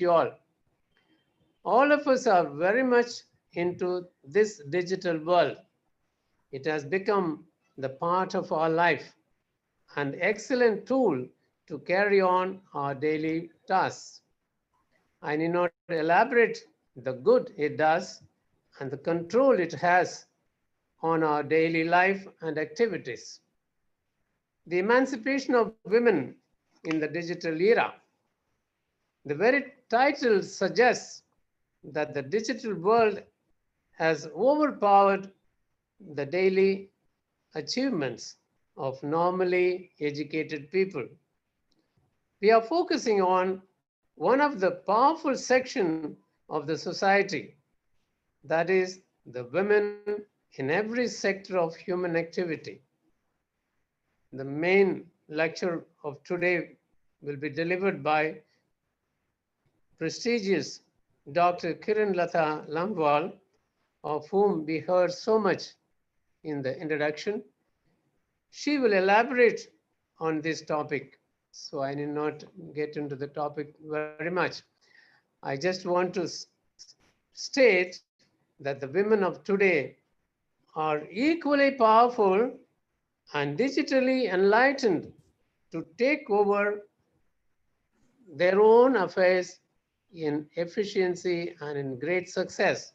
you all. All of us are very much into this digital world. It has become the part of our life, an excellent tool to carry on our daily tasks. I need not elaborate the good it does and the control it has on our daily life and activities. The emancipation of women in the digital era. The very title suggests that the digital world has overpowered the daily achievements of normally educated people. We are focusing on one of the powerful sections of the society, that is, the women in every sector of human activity. The main lecture of today will be delivered by prestigious Dr. Kiran Latha Langwal, of whom we heard so much in the introduction. She will elaborate on this topic, so I need not get into the topic very much. I just want to state that the women of today are equally powerful and digitally enlightened to take over their own affairs in efficiency and in great success.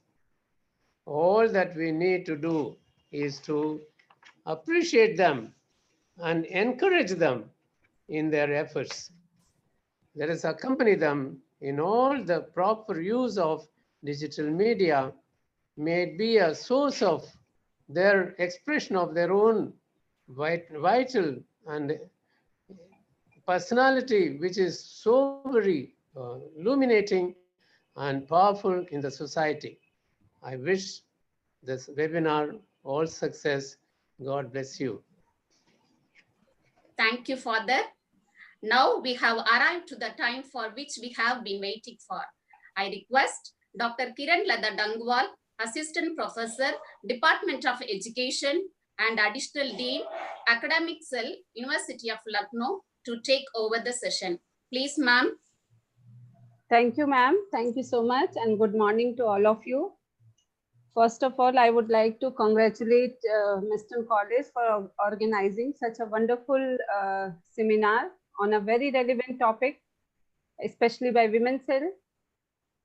All that we need to do is to appreciate them and encourage them in their efforts. Let us accompany them in all the proper use of digital media, may it be a source of their expression of their own vital and personality, which is so very illuminating and powerful in the society. I wish this webinar all success. God bless you. Thank you, Father. Now we have arrived to the time for which we have been waiting for. I request Dr. Kiran Latha Dangwal, Assistant Professor, Department of Education and Additional Dean, Academic Cell, University of Lucknow, to take over the session. Please, ma'am. Thank you, ma'am. Thank you so much, and good morning to all of you. First of all, I would like to congratulate Mr. College for organizing such a wonderful seminar on a very relevant topic, especially by Women's Cell.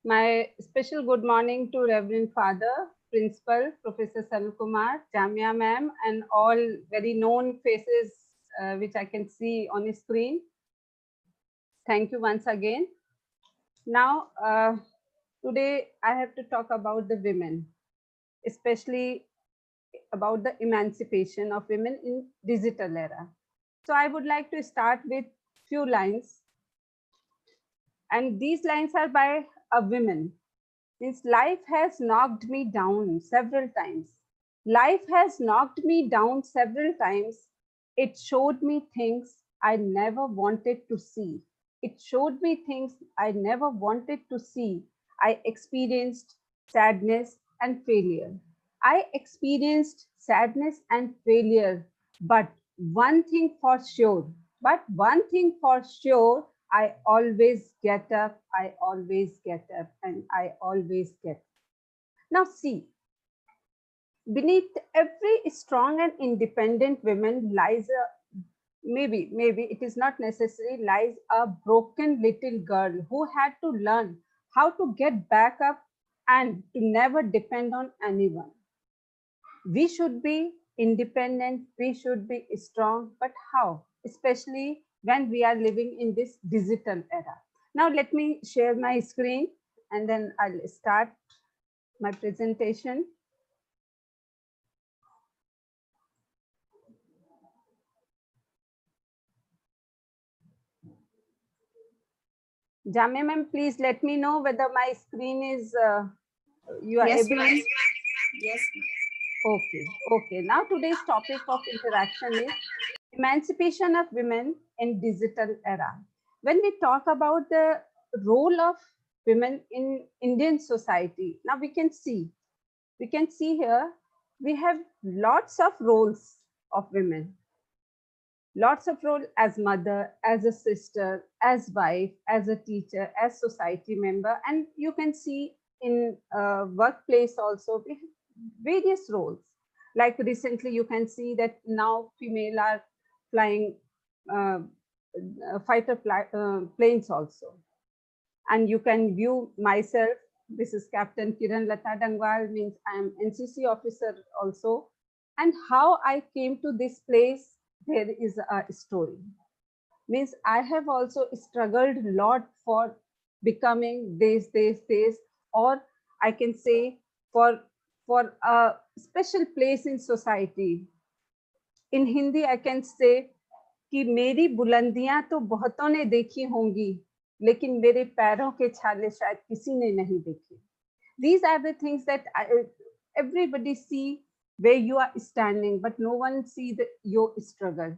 My special good morning to Reverend Father, Principal, Professor Sanil Kumar, Jamia ma'am, and all very known faces which I can see on the screen. Thank you once again. Now, today I have to talk about the women, especially about the emancipation of women in digital era. So I would like to start with few lines, and these lines are by a woman. Since life has knocked me down several times. Life has knocked me down several times. It showed me things I never wanted to see. It showed me things I never wanted to see. I experienced sadness and failure. I experienced sadness and failure, but one thing for sure, I always get up, I always get up, and I always get up. Now see, beneath every strong and independent woman lies a, maybe it is not necessary, lies a broken little girl who had to learn how to get back up and to never depend on anyone. We should be independent, we should be strong, but how? Especially when we are living in this digital era. Now let me share my screen and then I'll start my presentation. Jamia ma'am, please let me know whether my screen is, you are yes, able to. Yes. Okay. Now today's topic of interaction is emancipation of women in digital era. When we talk about the role of women in Indian society, now we can see here, we have lots of roles of women. Lots of role as mother, as a sister, as wife, as a teacher, as society member, and you can see in workplace also we have various roles. Like recently, you can see that now female are flying uh, planes also, and you can view myself. This is Captain Kiran Lata Dangwal, means I am NCC officer also. And how I came to this place, there is a story. Means I have also struggled a lot for becoming this, or I can say for a special place in society. In Hindi, I can say कि मेरी बुलंदियां तो बहुतों ने देखी होंगी, लेकिन मेरे पैरों के छाले शायद किसी ने नहीं देखे. These are the things that everybody see where you are standing, but no one see your struggle,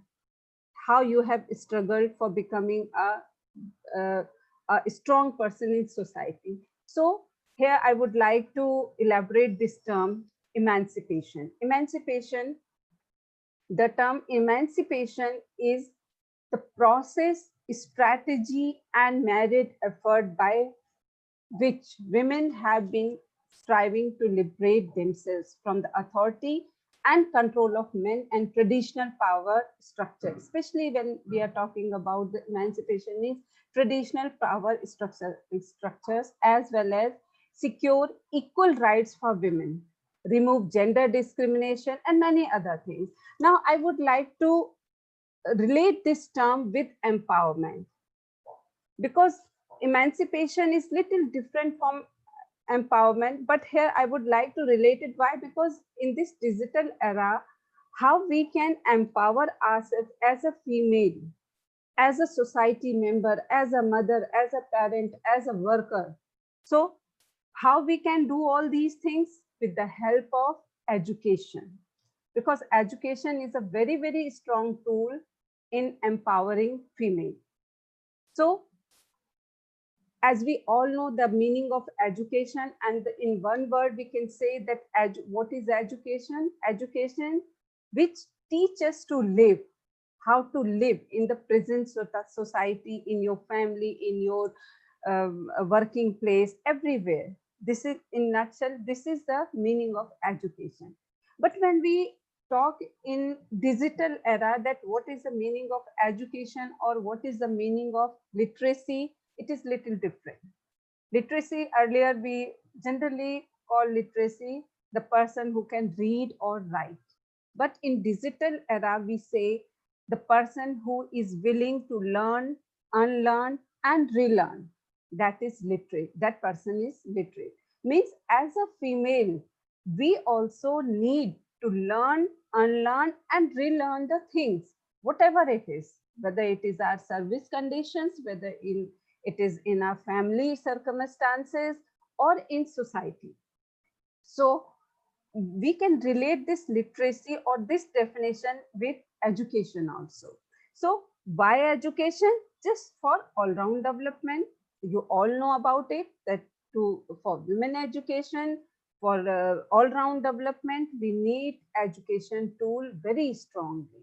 how you have struggled for becoming a, a strong person in society. So here I would like to elaborate this term, emancipation. Emancipation, the term emancipation is the process, strategy, and merit effort by which women have been striving to liberate themselves from the authority and control of men and traditional power structure. Especially when we are talking about the emancipation, means traditional power structures, as well as secure equal rights for women, remove gender discrimination, and many other things. Now I would like to relate this term with empowerment, because emancipation is little different from empowerment, but here I would like to relate it. Why? Because in this digital era, how we can empower ourselves as a female, as a society member, as a mother, as a parent, as a worker. So how we can do all these things? With the help of education, because education is a very strong tool in empowering female. So as we all know the meaning of education, and in one word we can say that what is education? Education which teaches to live, how to live in the presence of the society, in your family, in your working place, everywhere. This is, in nutshell, this is the meaning of education. But when we talk in digital era, that what is the meaning of education or what is the meaning of literacy, it is little different. Literacy, earlier we generally call literacy the person who can read or write. But in digital era, we say the person who is willing to learn, unlearn, and relearn. That is literate. That person is literate. Means as a female, we also need to learn, unlearn, and relearn the things, whatever it is, whether it is our service conditions, whether it is in our family circumstances or in society. So we can relate this literacy or this definition with education also. So why education? Just for all-round development. You all know about it, that for women education, for all-round development, we need education tool very strongly.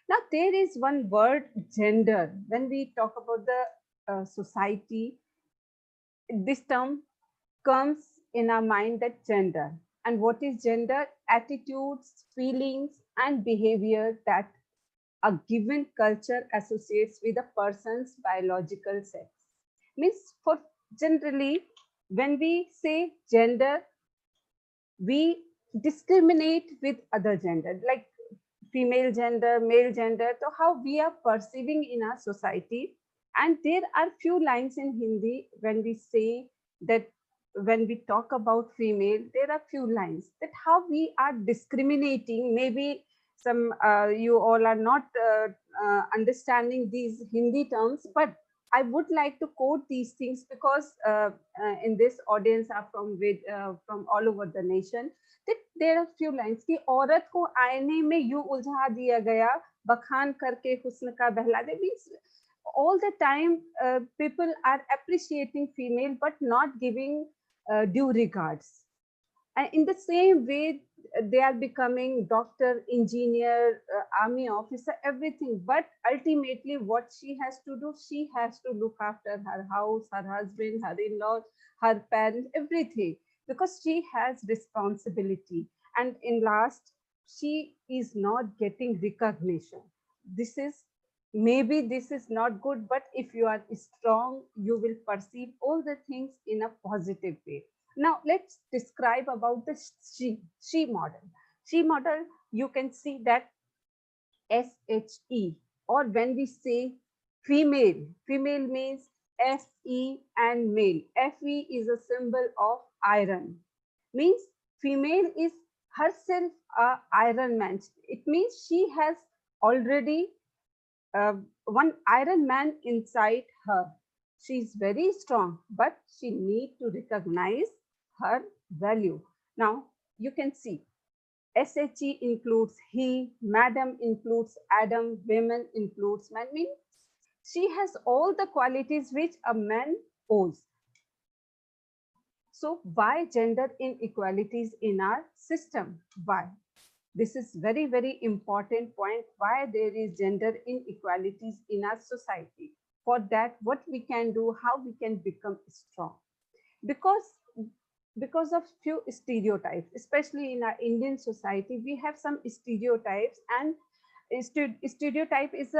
Now there is one word, gender. When we talk about the society, this term comes in our mind, that gender. And what is gender? Attitudes, feelings, and behavior that a given culture associates with a person's biological sex. Means for generally, when we say gender, we discriminate with other gender, like female gender, male gender. So how we are perceiving in our society. And there are few lines in Hindi when we say that, when we talk about female, there are few lines that how we are discriminating. Maybe some you all are not understanding these Hindi terms, but I would like to quote these things because in this audience are from all over the nation. That there are few lines कि औरत को आईने में यूं उलझा दिया गया, बखान करके हुस्न का बहला दे. Means all the time people are appreciating female but not giving due regards. And in the same way, they are becoming doctor, engineer, army officer, everything. But ultimately, what she has to do, she has to look after her house, her husband, her in-laws, her parents, everything, because she has responsibility. And in last, she is not getting recognition. This is, maybe this is not good, but if you are strong, you will perceive all the things in a positive way. Now let's describe about the she model. She model, you can see that SHE, or when we say female, female means FE and male. FE is a symbol of iron, means female is herself a iron man. It means she has already one iron man inside her. She is very strong, but she need to recognize her value. Now you can see SHE includes he, madam includes Adam, women includes man. Mean she has all the qualities which a man owes. So why gender inequalities in our system? Why? This is very, very important point, why there is gender inequalities in our society. For that, what we can do, how we can become strong. Because of few stereotypes, especially in our Indian society, we have some stereotypes, and stereotype is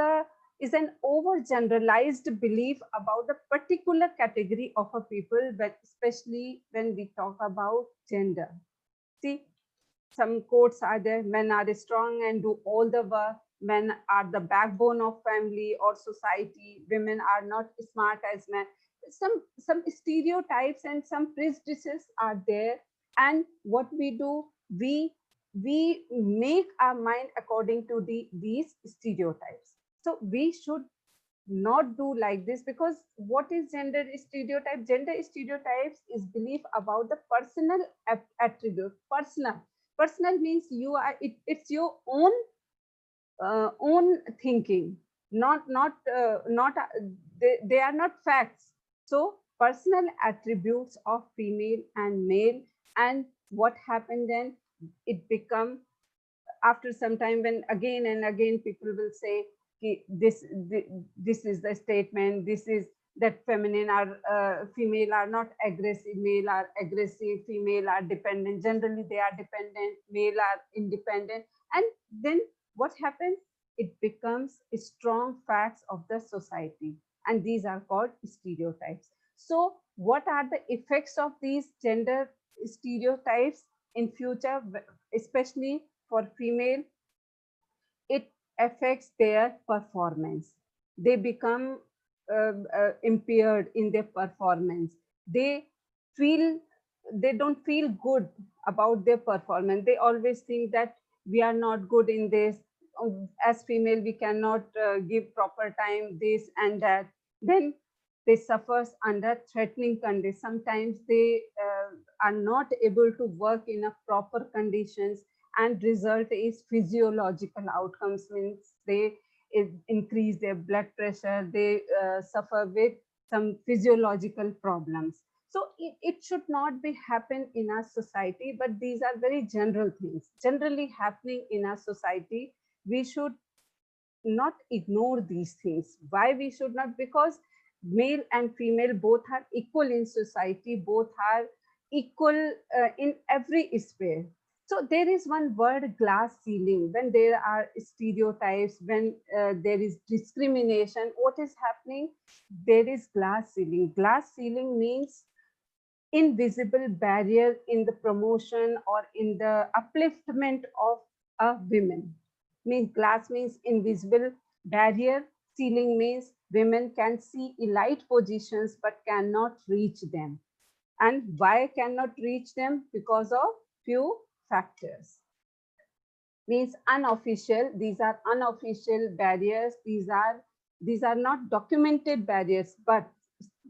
an overgeneralized belief about the particular category of a people, but especially when we talk about gender. See, some quotes are there: men are strong and do all the work, men are the backbone of family or society, women are not smart as men. Some stereotypes and some prejudices are there, and what we do, we make our mind according to these stereotypes. So we should not do like this, because what is gender stereotype? Gender stereotypes is belief about the personal attribute. Personal means you are, it's your own thinking, not they are not facts. So personal attributes of female and male. And what happened then, it become, after some time, when again and again people will say, this is the statement, this is that feminine are female are not aggressive, male are aggressive, female are dependent, generally they are dependent, male are independent. And then what happens, it becomes strong facts of the society, and these are called stereotypes. So what are the effects of these gender stereotypes in future, especially for female? It affects their performance. They become impaired in their performance. They feel, they don't feel good about their performance. They always think that we are not good in this. As female, we cannot give proper time, this and that. Then they suffers under threatening conditions. Sometimes they are not able to work in a proper conditions, and result is physiological outcomes, means they increase their blood pressure, they suffer with some physiological problems. So it should not be happen in our society, but these are very general things generally happening in our society. We should not ignore these things. Why we should not? Because male and female both are equal in society, both are equal in every sphere. So there is one word, glass ceiling. When there are stereotypes, when there is discrimination, what is happening? There is glass ceiling. Glass ceiling means invisible barrier in the promotion or in the upliftment of a women. Means glass means invisible barrier. Ceiling means women can see elite positions but cannot reach them. And why cannot reach them? Because of few factors. Means unofficial, these are unofficial barriers, these are not documented barriers, but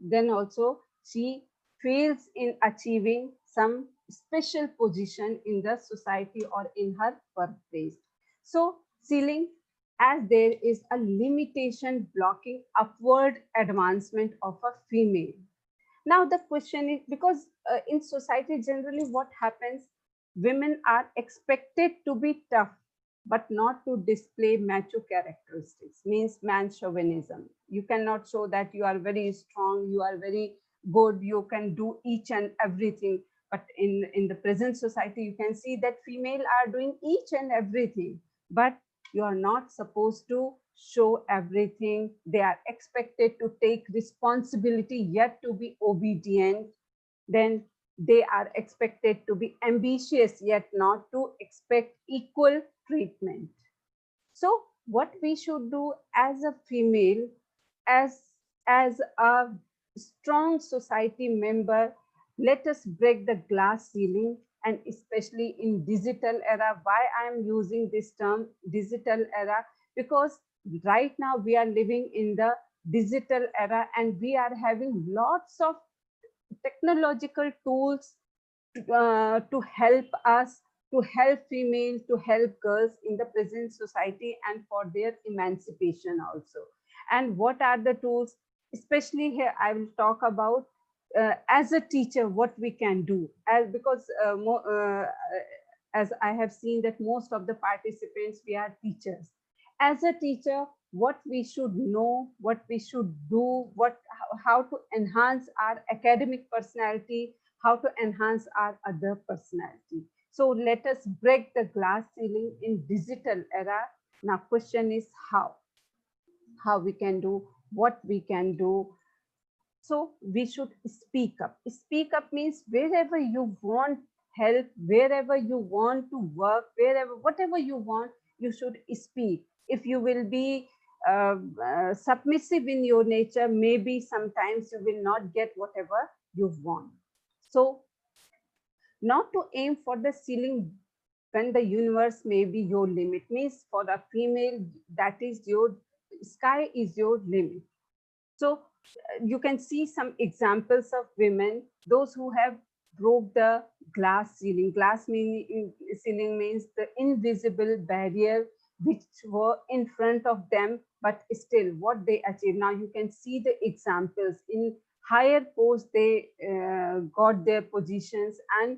then also she fails in achieving some special position in the society or in her workplace. So ceiling, as there is a limitation blocking upward advancement of a female. Now the question is, because in society generally what happens, Women are expected to be tough, but not to display macho characteristics, means man chauvinism. You cannot show that you are very strong, you are very good, you can do each and everything. But in the present society, you can see that female are doing each and everything, but you are not supposed to show everything. They are expected to take responsibility, yet to be obedient. Then they are expected to be ambitious, yet not to expect equal treatment. So what we should do as a female, as as a strong society member, let us break the glass ceiling. And especially in digital era, why I am using this term digital era, because right now we are living in the digital era, and we are having lots of technological tools to help us, to help females, to help girls in the present society and for their emancipation also. And what are the tools? Especially here, I will talk about as a teacher what we can do. As because as I have seen that most of the participants, we are teachers. As a teacher, what we should know, what we should do, what how to enhance our academic personality, how to enhance our other personality. So let us break the glass ceiling in digital era. Now question is how we can do, what we can do. So we should speak up. Speak up means wherever you want help, wherever you want to work, wherever, whatever you want, you should speak. If you will be submissive in your nature, maybe sometimes you will not get whatever you want. So not to aim for the ceiling when the universe may be your limit, means for a female, that is your sky is your limit. So you can see some examples of women, those who have broke the glass ceiling. Ceiling means the invisible barrier which were in front of them, but still what they achieved. Now you can see the examples in higher posts, they got their positions. And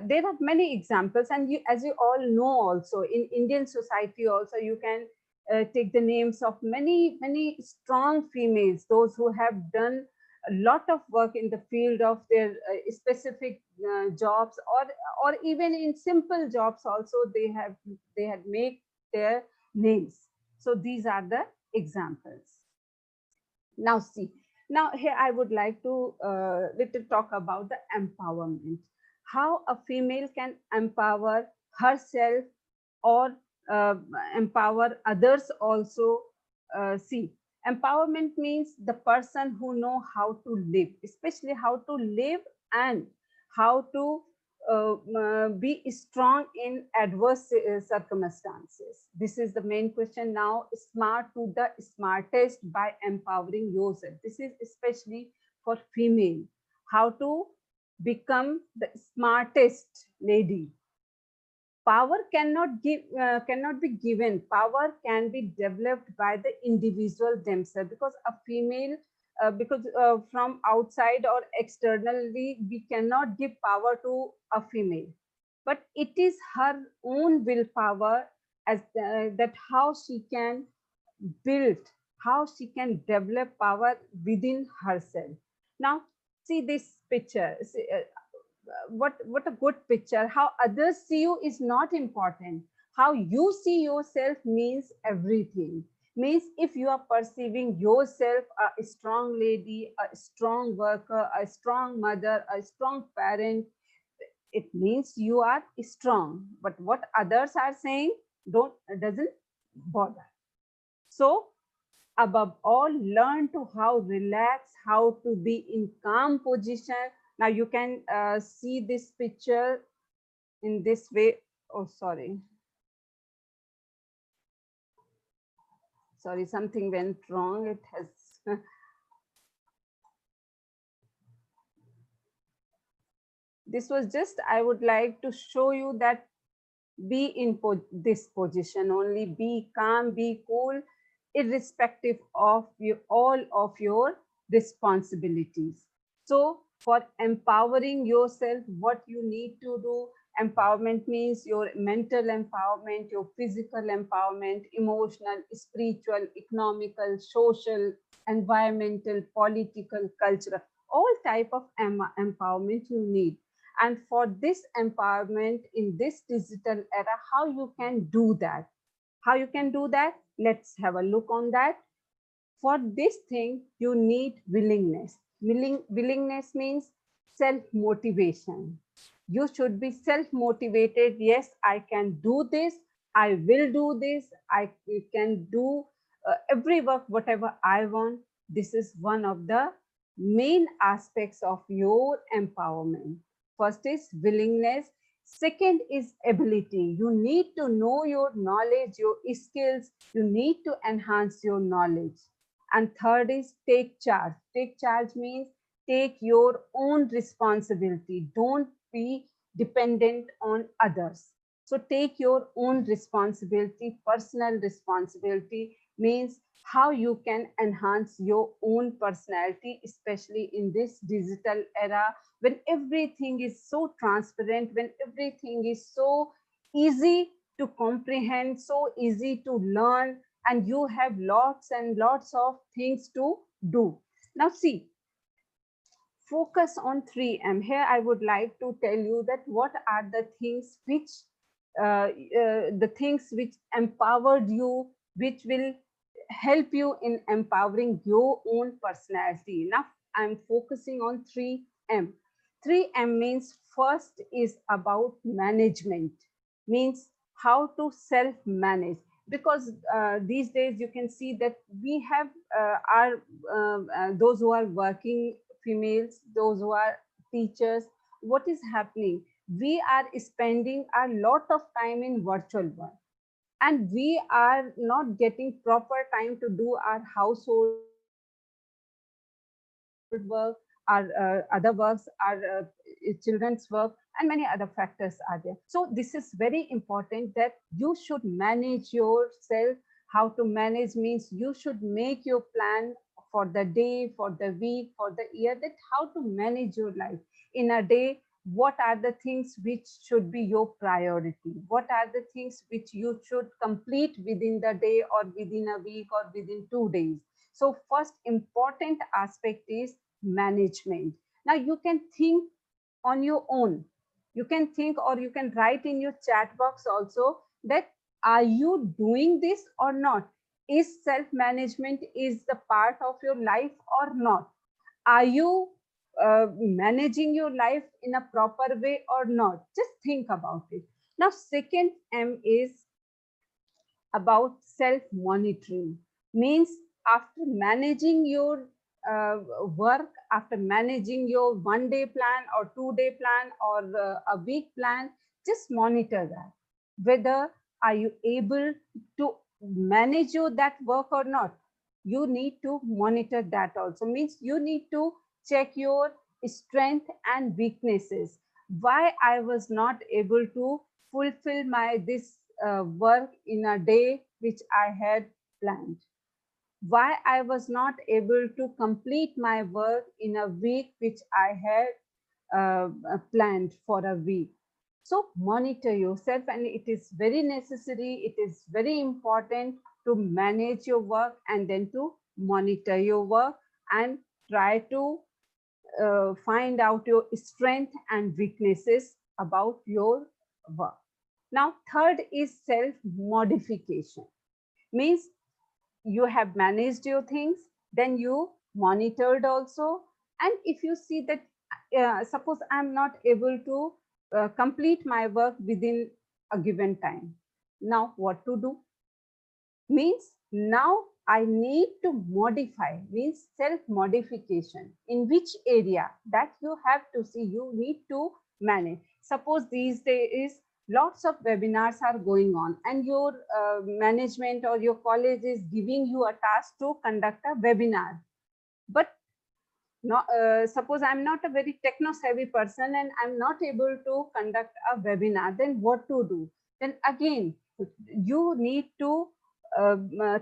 there are many examples, and you, as you all know, also in Indian society also, you can take the names of many strong females, those who have done a lot of work in the field of their specific jobs, or even in simple jobs also, they had made their names. So these are the examples. Now see, now here I would like to little talk about the empowerment, how a female can empower herself or uh, empower others also. See, empowerment means the person who know how to live, especially how to live, and how to be strong in adverse circumstances. This is the main question. Now smart to the smartest by empowering yourself. This is especially for female, how to become the smartest lady. Power cannot be given. Power can be developed by the individual themselves, because a female, because from outside or externally we cannot give power to a female, but it is her own willpower, as that how she can build, how she can develop power within herself. Now see this picture. See, what a good picture. How others see you is not important. How you see yourself means everything. Means if you are perceiving yourself a strong lady, a strong worker, a strong mother, a strong parent, it means you are strong. But what others are saying don't doesn't bother. So above all, learn to how relax, how to be in calm position. Now you can see this picture in this way. Oh, sorry, something went wrong. It has this was just, I would like to show you that be in this position only, be calm, be cool, irrespective of all of your responsibilities. So for empowering yourself, what you need to do, Empowerment means your mental empowerment, your physical empowerment, emotional, spiritual, economical, social, environmental, political, cultural, all type of empowerment you need. And for this empowerment in this digital era, how you can do that? How you can do that? Let's have a look on that. For this thing, you need willingness. Willingness means self-motivation. You should be self-motivated. Yes, I can do this. I will do this. I can do every work, whatever I want. This is one of the main aspects of your empowerment. First is willingness. Second is ability. You need to know your knowledge, your skills. You need to enhance your knowledge. And third is take charge. Take charge means take your own responsibility. Don't be dependent on others. So take your own responsibility. Personal responsibility means how you can enhance your own personality, especially in this digital era when everything is so transparent, when everything is so easy to comprehend, so easy to learn, and you have lots and lots of things to do. Now see, focus on 3M. Here I would like to tell you that what are the things which the things which empowered you, which will help you in empowering your own personality. Now I'm focusing on 3M. 3M means first is about management, means how to self-manage. Because these days you can see that we have those who are working females, those who are teachers. What is happening? We are spending a lot of time in virtual work, and we are not getting proper time to do our household work, our other works, our children's work, and many other factors are there. So this is very important that you should manage yourself. How to manage means you should make your plan for the day, for the week, for the year, that how to manage your life in a day. What are the things which should be your priority? What are the things which you should complete within the day, or within a week, or within 2 days? So first important aspect is management. Now you can think on your own. You can think, or you can write in your chat box also, that are you doing this or not? Is self management is the part of your life or not? Are you managing your life in a proper way or not? Just think about it. Now second M is about self monitoring. Means after managing your work, after managing your 1 day plan or 2 day plan or a week plan, just monitor that, whether are you able to manage your that work or not. You need to monitor that also. Means you need to check your strength and weaknesses. Why I was not able to fulfill my this work in a day which I had planned? Why I was not able to complete my work in a week which I had planned for a week? So monitor yourself, and it is very necessary, it is very important to manage your work and then to monitor your work and try to find out your strength and weaknesses about your work. Now, third is self-modification. Means you have managed your things, then you monitored also. And if you see that, suppose I'm not able to complete my work within a given time, now what to do? Means now I need to modify, means self modification. In which area? That you have to see, you need to manage. Suppose these days lots of webinars are going on, and your management or your college is giving you a task to conduct a webinar. But not, suppose I'm not a very techno savvy person and I'm not able to conduct a webinar, then what to do? Then again, you need to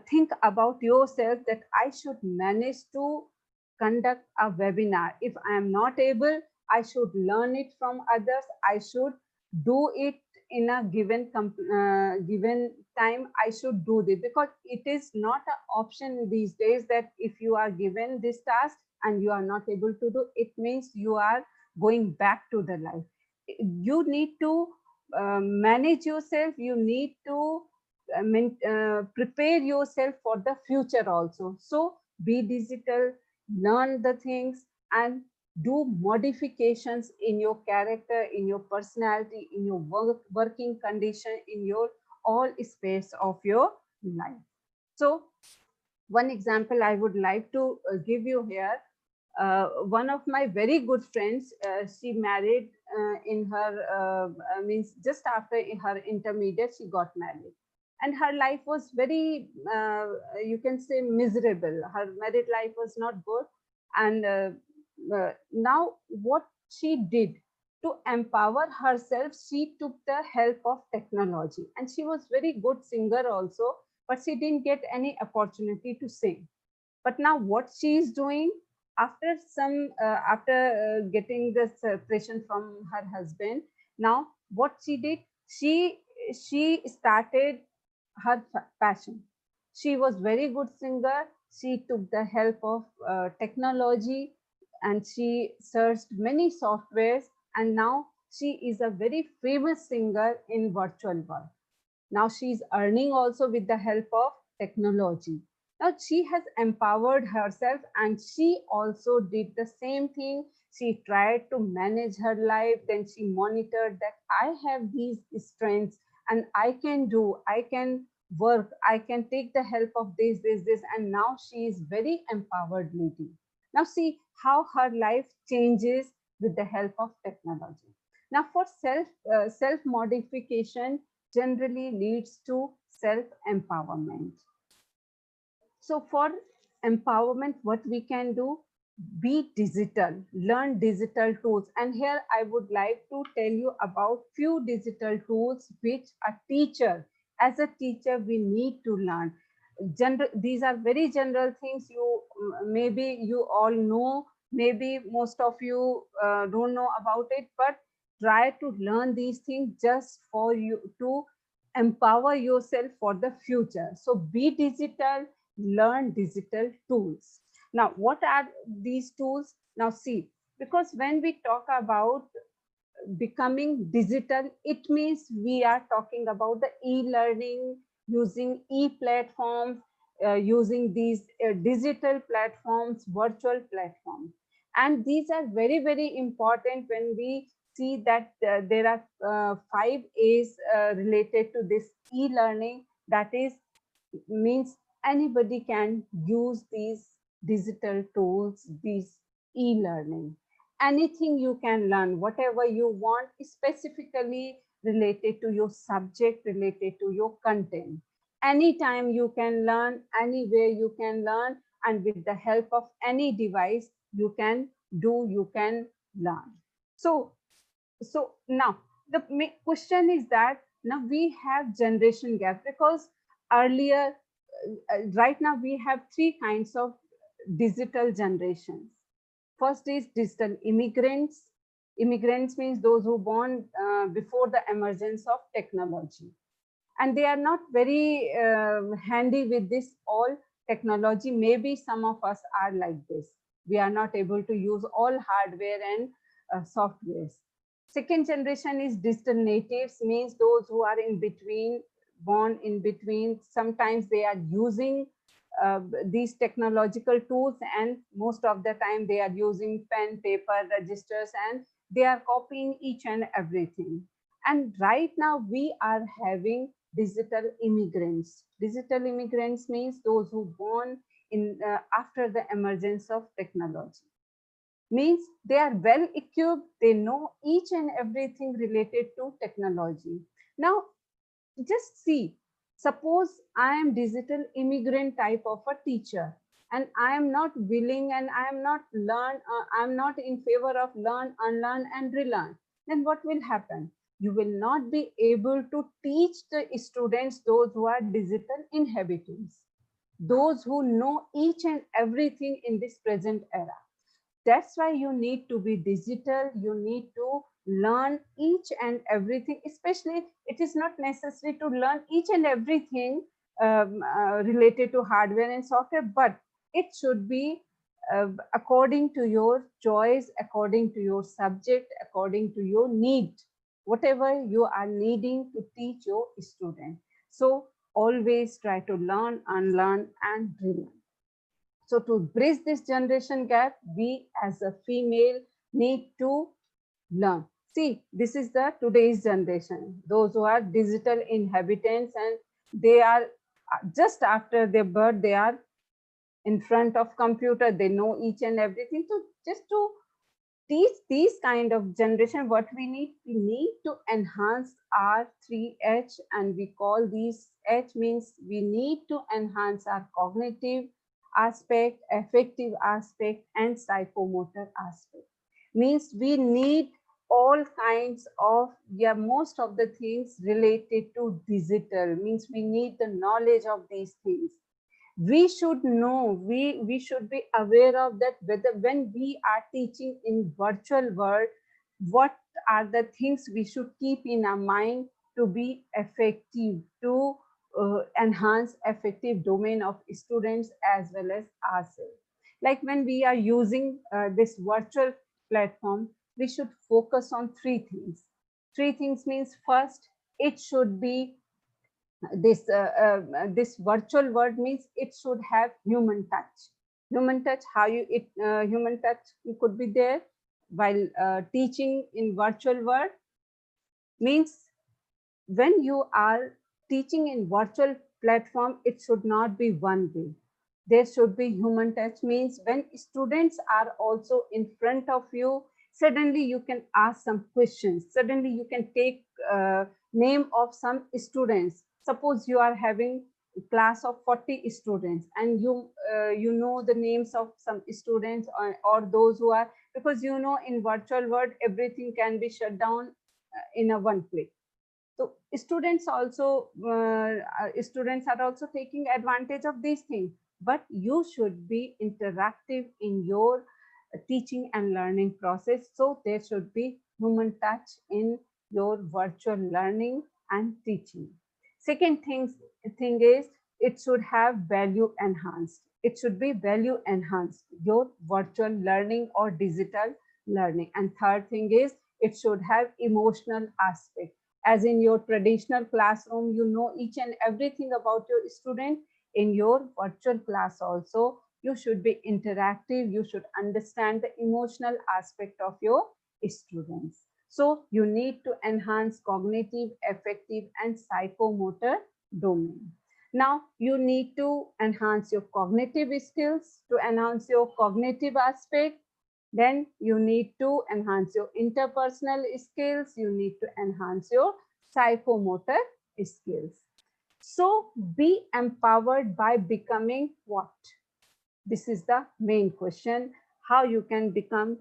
think about yourself, that I should manage to conduct a webinar. If I am not able, I should learn it from others. I should do it in a given time. I should do this, because it is not an option these days that if you are given this task and you are not able to do it, means you are going back to the life. You need to manage yourself. You need to prepare yourself for the future also. So be digital, learn the things, and do modifications in your character, in your personality, in your working condition, in your all space of your life. So one example I would like to give you here. One of my very good friends, she married in her means just after her intermediate, she got married, and her life was very you can say miserable. Her married life was not good, and now what she did to empower herself, she took the help of technology, and she was very good singer also, but she didn't get any opportunity to sing. But now what she is doing, after some after getting the separation from her husband, now what she did, she started her passion. She was very good singer. She took the help of technology, and she searched many softwares, and now she is a very famous singer in virtual world. Now she is earning also with the help of technology. Now she has empowered herself, and she also did the same thing. She tried to manage her life. Then she monitored that I have these strengths and I can do, I can work, I can take the help of this. And now she is very empowered lady. Now see how her life changes with the help of technology. Now for self modification generally leads to self empowerment. So for empowerment, what we can do, be digital, learn digital tools. And here I would like to tell you about few digital tools which a teacher, as a teacher, we need to learn. These are very general things. You maybe you all know, maybe most of you don't know about it, but try to learn these things just for you to empower yourself for the future. So be digital, learn digital tools. Now what are these tools? Now see, because when we talk about becoming digital, it means we are talking about the e-learning, using e-platforms, using these digital platforms, virtual platforms. And these are very important when we see that there are 5 A's related to this e-learning. That is, means anybody can use these digital tools, these e-learning. Anything you can learn, whatever you want, specifically related to your subject, related to your content. Anytime you can learn, anywhere you can learn, and with the help of any device, you can do, you can learn. So now the question is that now we have generation gap, because earlier, right now we have 3 kinds of digital generations. First is digital immigrants. Immigrants means those who born before the emergence of technology, and they are not very handy with this all technology. Maybe some of us are like this. We are not able to use all hardware and softwares. Second generation is digital natives, means those who are in between, born in between. Sometimes they are using these technological tools, and most of the time they are using pen, paper, registers, and they are copying each and everything. And right now we are having digital immigrants. Digital immigrants means those who born in after the emergence of technology. Means they are well equipped, they know each and everything related to technology. Now just see, suppose I am digital immigrant type of a teacher, and I am not willing, and I am not I'm not in favor of learn, unlearn and relearn. Then what will happen? You will not be able to teach the students, those who are digital inhabitants, those who know each and everything in this present era. that's why you need to be digital. You need to learn each and everything, especially it is not necessary to learn each and everything related to hardware and software, but it should be according to your choice, according to your subject, according to your need, whatever you are needing to teach your student. So always try to learn, unlearn, and relearn. So to bridge this generation gap, we as a female need to learn. See, this is the today's generation, those who are digital inhabitants, and they are just after their birth, they are in front of computer, they know each and everything. So just to teach these kind of generation, what we need to enhance our 3H, and we call these H means we need to enhance our cognitive aspect, affective aspect, and psychomotor aspect. Means we need all kinds of, yeah, most of the things related to digital. Means we need the knowledge of these things. We should know, we should be aware of that, whether when we are teaching in virtual world, what are the things we should keep in our mind to be effective, to enhance effective domain of students as well as ourselves. Like when we are using this virtual platform, we should focus on three things. Three things means, first, it should be this virtual world, means it should have human touch. Human touch, how you it human touch could be there while teaching in virtual world. Means when you are teaching in virtual platform, it should not be one way. There should be human touch. Means when students are also in front of you, suddenly you can ask some questions, suddenly you can take name of some students. Suppose you are having a class of 40 students, and you know the names of some students, or those who are, because you know in virtual world everything can be shut down in a one click. So students are also taking advantage of these things, but you should be interactive in your teaching and learning process. So there should be human touch in your virtual learning and teaching. Second thing is, it should have value enhanced. It should be value enhanced, your virtual learning or digital learning. And third thing is, it should have emotional aspect. As in your traditional classroom, you know each and everything about your student. In your virtual class also, you should be interactive. You should understand the emotional aspect of your students. So you need to enhance cognitive, affective, and psychomotor domain. Now you need to enhance your cognitive skills. To enhance your cognitive aspect, then you need to enhance your interpersonal skills. You need to enhance your psychomotor skills. So be empowered by becoming what? This is the main question. How you can become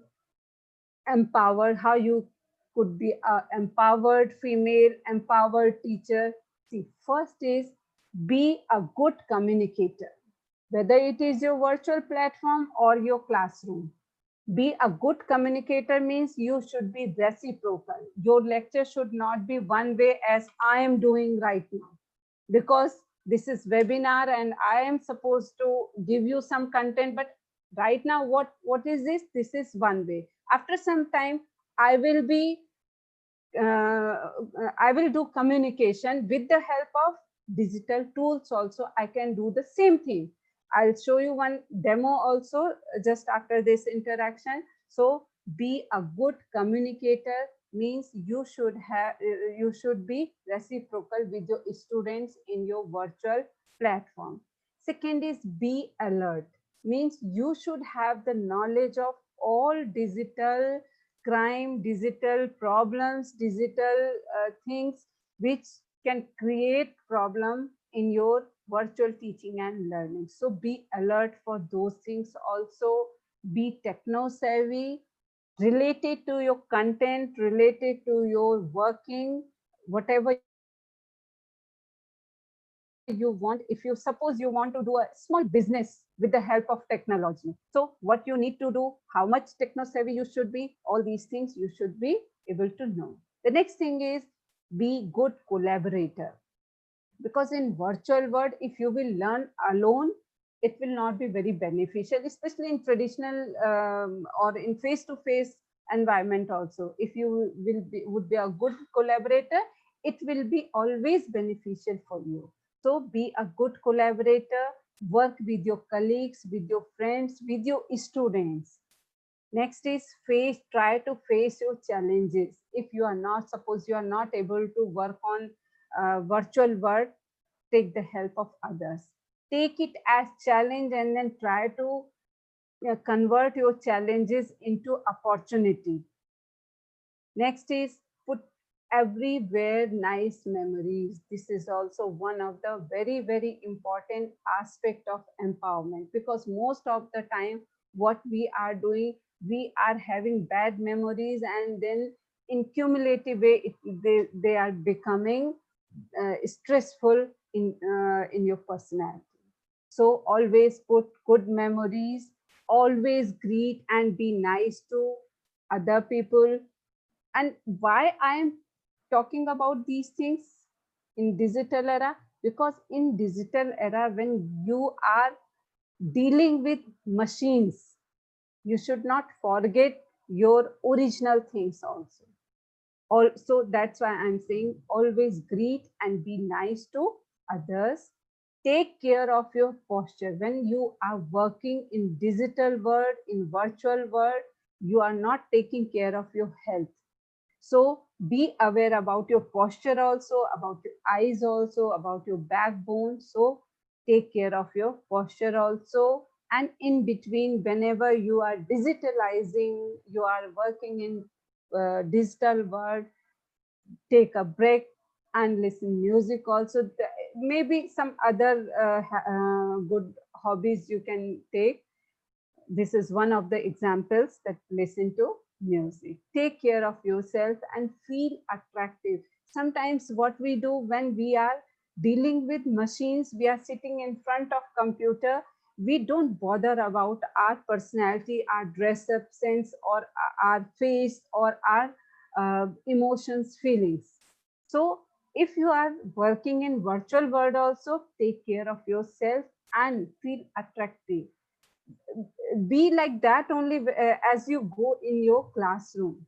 empowered, how you could be a empowered female, empowered teacher. See, first is, be a good communicator, whether it is your virtual platform or your classroom. Be a good communicator means you should be reciprocal. Your lecture should not be one way, as I am doing right now, because this is webinar and I am supposed to give you some content, but right now what is this? This is one way. After some time, I will be I will do communication with the help of digital tools also. I can do the same thing. I'll show you one demo also just after this interaction. So be a good communicator means you should be reciprocal with your students in your virtual platform. Second is, be alert, means you should have the knowledge of all digital crime, digital problems, digital things which can create problem in your virtual teaching and learning. So be alert for those things also. Be techno savvy, related to your content, related to your working, whatever you want, if you suppose you want to do a small business with the help of technology, so what you need to do, how much techno savvy you should be, all these things you should be able to know. The next thing is be good collaborator, because in virtual world, if you will learn alone, it will not be very beneficial, especially in traditional or in face-to-face environment also. If you would be a good collaborator, it will be always beneficial for you. So be a good collaborator, work with your colleagues, with your friends, with your students. Next is try to face your challenges. If you are not, suppose you are not able to work on virtual world, take the help of others. Take it as challenge and then try to convert your challenges into opportunity. Next is put everywhere nice memories. This is also one of the very, very important aspect of empowerment, because most of the time what we are doing, we are having bad memories, and then in cumulative way they are becoming stressful in your personality. So always put good memories, always greet and be nice to other people. And why I am talking about these things in digital era? Because in digital era, when you are dealing with machines, you should not forget your original things also. Also, that's why I'm saying always greet and be nice to others. Take care of your posture. When you are working in digital world, in virtual world, you are not taking care of your health. So be aware about your posture also, about your eyes also, about your backbone. So take care of your posture also. And in between, whenever you are digitalizing, you are working in digital world, take a break and listen music also. Maybe some other good hobbies you can take. This is one of the examples, that listen to music. Take care of yourself and feel attractive. Sometimes what we do when we are dealing with machines, we are sitting in front of computer, we don't bother about our personality, our dress up sense, or our face, or our emotions, feelings. So if you are working in virtual world also, take care of yourself and feel attractive. Be like that only as you go in your classroom.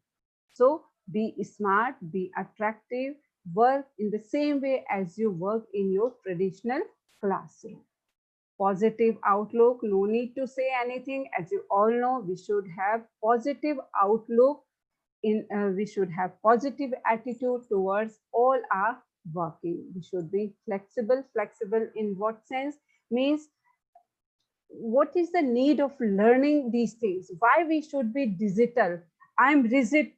So be smart, be attractive, work in the same way as you work in your traditional classroom. Positive outlook, no need to say anything. As you all know, we should have positive outlook in we should have positive attitude towards all our working. We should be flexible. Flexible in what sense? Means what is the need of learning these things? Why we should be digital? I'm rigid.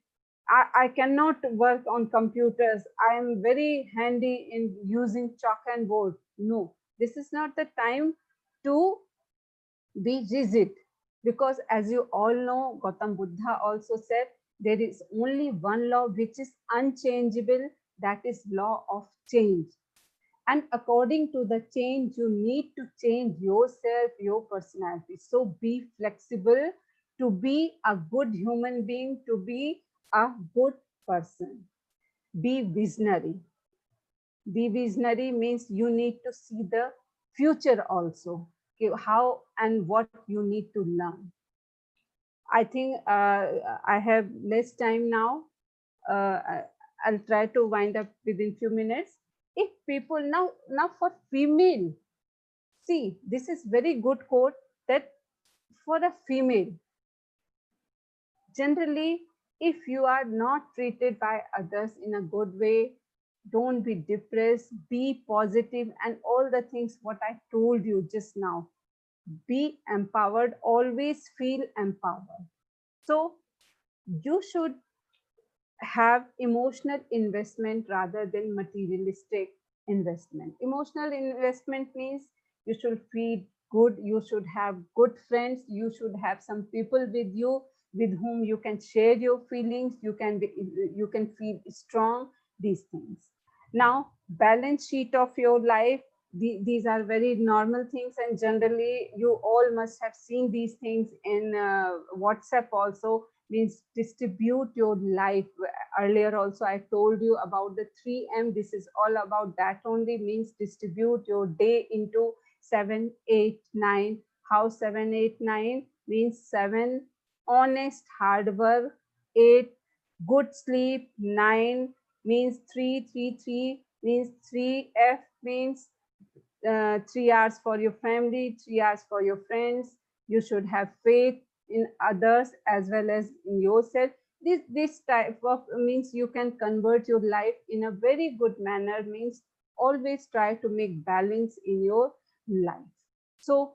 I cannot work on computers. I am very handy in using chalk and board. No, this is not the time to be rigid, because as you all know, Gautam Buddha also said there is only one law which is unchangeable, that is law of change. And according to the change, you need to change yourself, your personality. So be flexible to be a good human being, to be a good person. Be visionary. Be visionary means you need to see the future also. Okay, how and what you need to learn. I think I have less time now. I'll try to wind up within few minutes. If people now for female, see, this is very good quote, that for a female, generally, if you are not treated by others in a good way, don't be depressed, be positive, and all the things what I told you just now. Be empowered, always feel empowered. So you should have emotional investment rather than materialistic investment. Emotional investment means you should feel good, you should have good friends, you should have some people with you with whom you can share your feelings, you can feel strong, these things. Now, balance sheet of your life, these are very normal things, and generally you all must have seen these things in WhatsApp also, means distribute your life. Earlier also I told you about the 3M. This is all about that only, means distribute your day into 7, 8, 9. How 7, 8, 9? Means 7 honest hard work, 8 good sleep, 9 means 3, 3, 3 means 3F means 3 hours for your family, 3 hours for your friends. You should have faith in others as well as in yourself. This type of means you can convert your life in a very good manner, means always try to make balance in your life. So,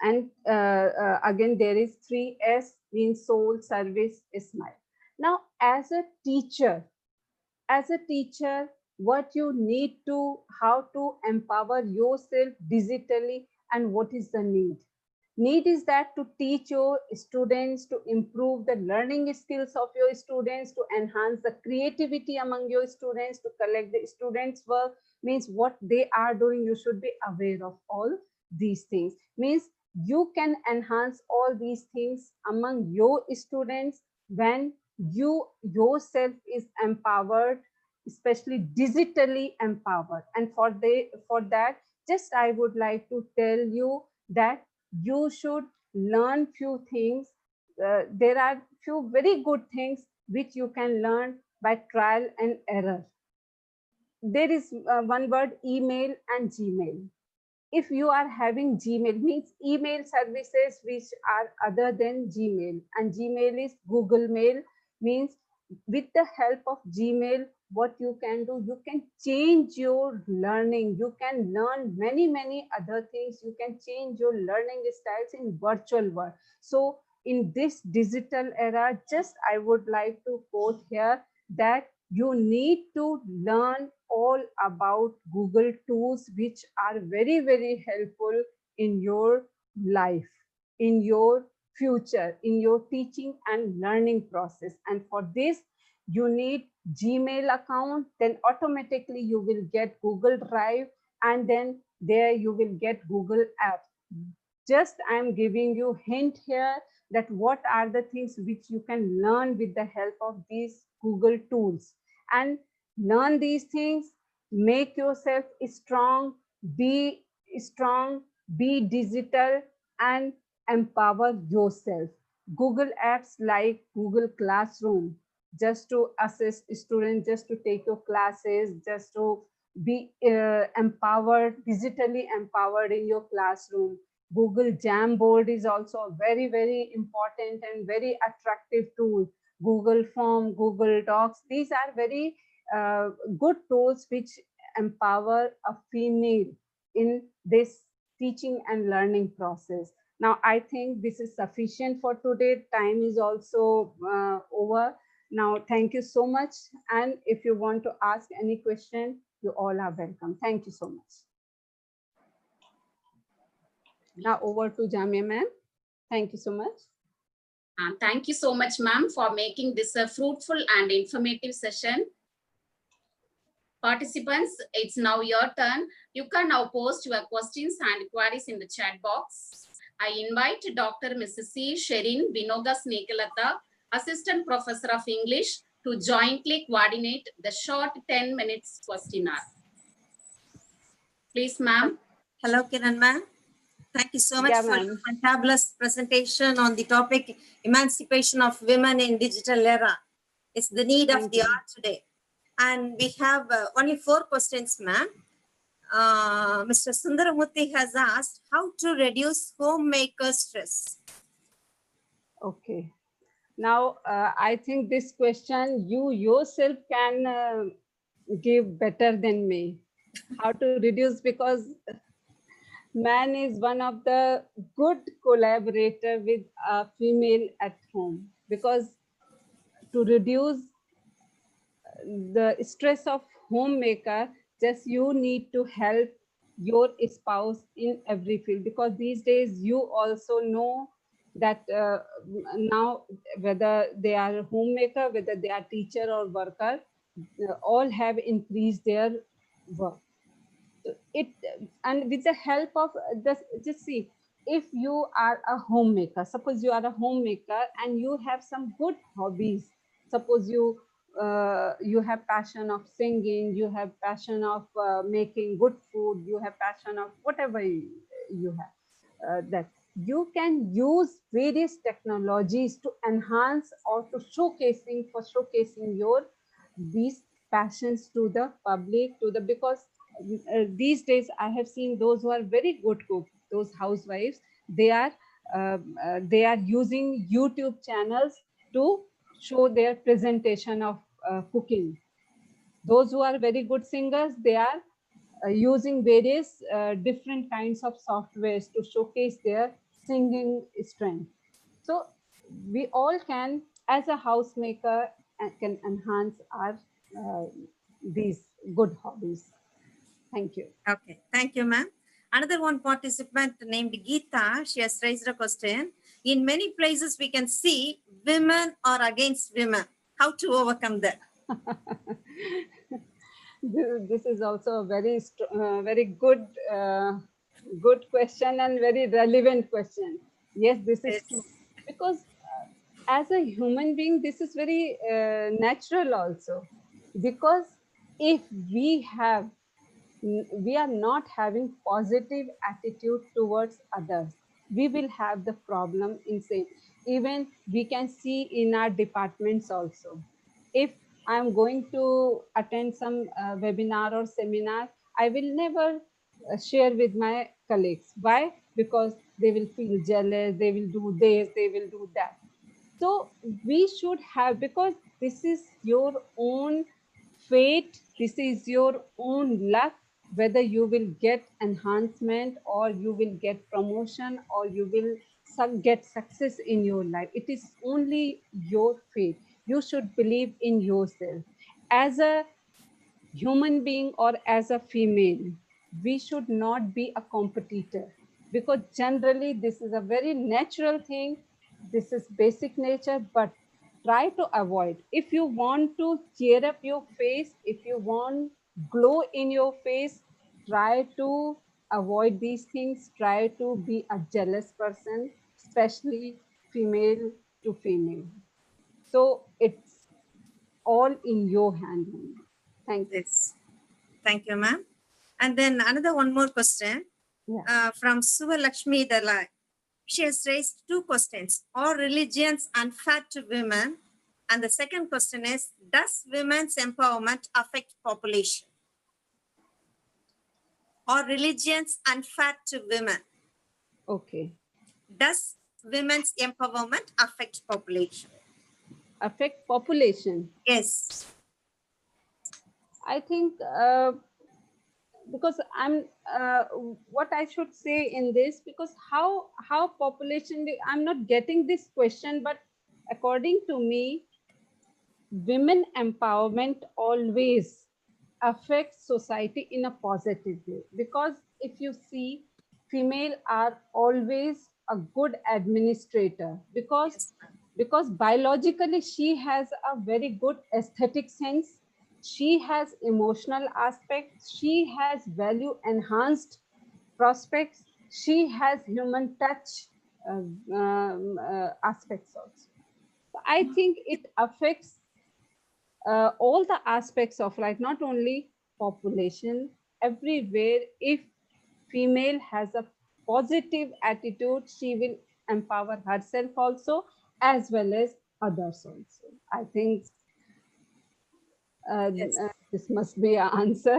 and again there is 3S means soul, service, smile. Now as a teacher, what you need to, how to empower yourself digitally, and what is the need is that to teach your students, to improve the learning skills of your students, to enhance the creativity among your students, to collect the students work, means what they are doing, you should be aware of all these things. Means you can enhance all these things among your students when you yourself is empowered, especially digitally empowered. And for that, just I would like to tell you that you should learn few things. There are few very good things which you can learn by trial and error. There is one word, email and Gmail. If you are having Gmail, means email services which are other than Gmail, and Gmail is Google Mail, means with the help of Gmail, what you can do, you can change your learning. You can learn many other things. You can change your learning styles in virtual world. So in this digital era, just I would like to quote here that you need to learn all about Google tools, which are very helpful in your life, in your future, in your teaching and learning process. And for this, you need Gmail account, then automatically you will get Google Drive, and then there you will get Google Apps. Just I am giving you hint here that what are the things which you can learn with the help of these Google tools, and learn these things, make yourself be strong, be digital, and empower yourself. Google apps like Google Classroom, just to assist students, just to take your classes, just to be empowered, digitally empowered in your classroom. Google Jamboard is also a very important and very attractive tool. Google Form, Google Docs, these are very good tools which empower a female in this teaching and learning process. Now, I think this is sufficient for today. Time is also over. Now, thank you so much. And if you want to ask any question, you all are welcome. Thank you so much. Now over to Jamia ma'am. Thank you so much. Thank you so much, ma'am, for making this a fruitful and informative session. Participants, it's now your turn. You can now post your questions and queries in the chat box. I invite Dr. Mrs. C. Sherin Vinoga Snekalata, Assistant Professor of English, to jointly coordinate the short 10 minutes questionnaire. Please, ma'am. Hello, Kiran ma'am. Thank you so much for your fantabulous presentation on the topic Emancipation of Women in Digital Era. It's the need of the hour today. And we have only 4 questions, ma'am. Mr. Sundaramurthy has asked how to reduce homemaker stress. Okay. Now, I think this question you yourself can give better than me. How to reduce, because man is one of the good collaborator with a female at home, because to reduce the stress of homemaker, just you need to help your spouse in every field, because these days you also know that now whether they are homemaker, whether they are teacher or worker, all have increased their work. It, and with the help of this, just see, if you are a homemaker, suppose you are a homemaker and you have some good hobbies, suppose you have passion of singing, you have passion of making good food, you have passion of whatever you have, that you can use various technologies to enhance or to showcasing your these passions to the public, to the, because these days I have seen those who are very good cook, those housewives, they are using YouTube channels to show their presentation of cooking. Those who are very good singers, they are using various different kinds of softwares to showcase their singing strength. So we all can, as a housemaker, can enhance our these good hobbies. Thank you. Okay, thank you, ma'am. Another one participant named Geeta, she has raised a question. In many places, we can see women are against women. How to overcome that? This is also a very good good question and very relevant question. Yes, this is true, because as a human being, this is very natural also, because if we are not having positive attitude towards others, we will have the problem in same. Even we can see in our departments also, if I'm going to attend some webinar or seminar, I will never share with my colleagues. Why? Because they will feel jealous, they will do this, they will do that. So we should have, because this is your own fate, this is your own luck, whether you will get enhancement or you will get promotion or you will get success in your life. It is only your fate. You should believe in yourself. As a human being or as a female, we should not be a competitor, because generally this is a very natural thing. This is basic nature, but try to avoid. If you want to cheer up your face, if you want glow in your face, try to avoid these things. Try to be a jealous person, especially female to female. So it's all in your hand only. Thank you. Yes. Thank you, ma'am. And then another one more question from Suva Lakshmi Dalai. She has raised two questions. Are religions unfair to women? And the second question is, does women's empowerment affect population? Are religions unfair to women? Okay. Does women's empowerment affect population? Affect population? Yes. I think because I'm what I should say in this, because how population, I'm not getting this question, but according to me, women empowerment always affects society in a positive way, because if you see, female are always a good administrator, because biologically she has a very good aesthetic sense, she has emotional aspects, she has value enhanced prospects, she has human touch aspects also. So I think it affects all the aspects of life, not only population, everywhere. If female has a positive attitude, she will empower herself also, as well as others also. I think Yes. this must be an answer.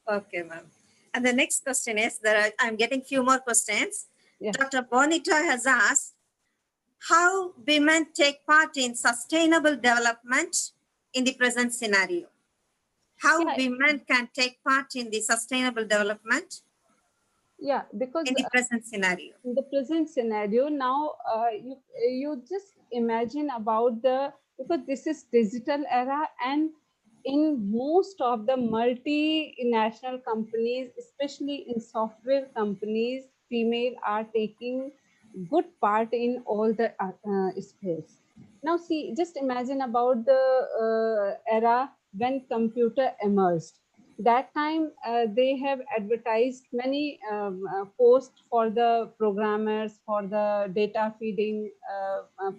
Okay, ma'am. And the next question is that I'm getting few more questions. Yeah. Dr. Bonita has asked, how women take part in sustainable development in the present scenario? How women can take part in the sustainable development? Yeah, because in the present scenario. In the present scenario now, you just imagine about because this is digital era, and in most of the multinational companies, especially in software companies, female are taking good part in all the space. Now see, just imagine about the era when computer emerged. That time they have advertised many posts for the programmers, for the data feeding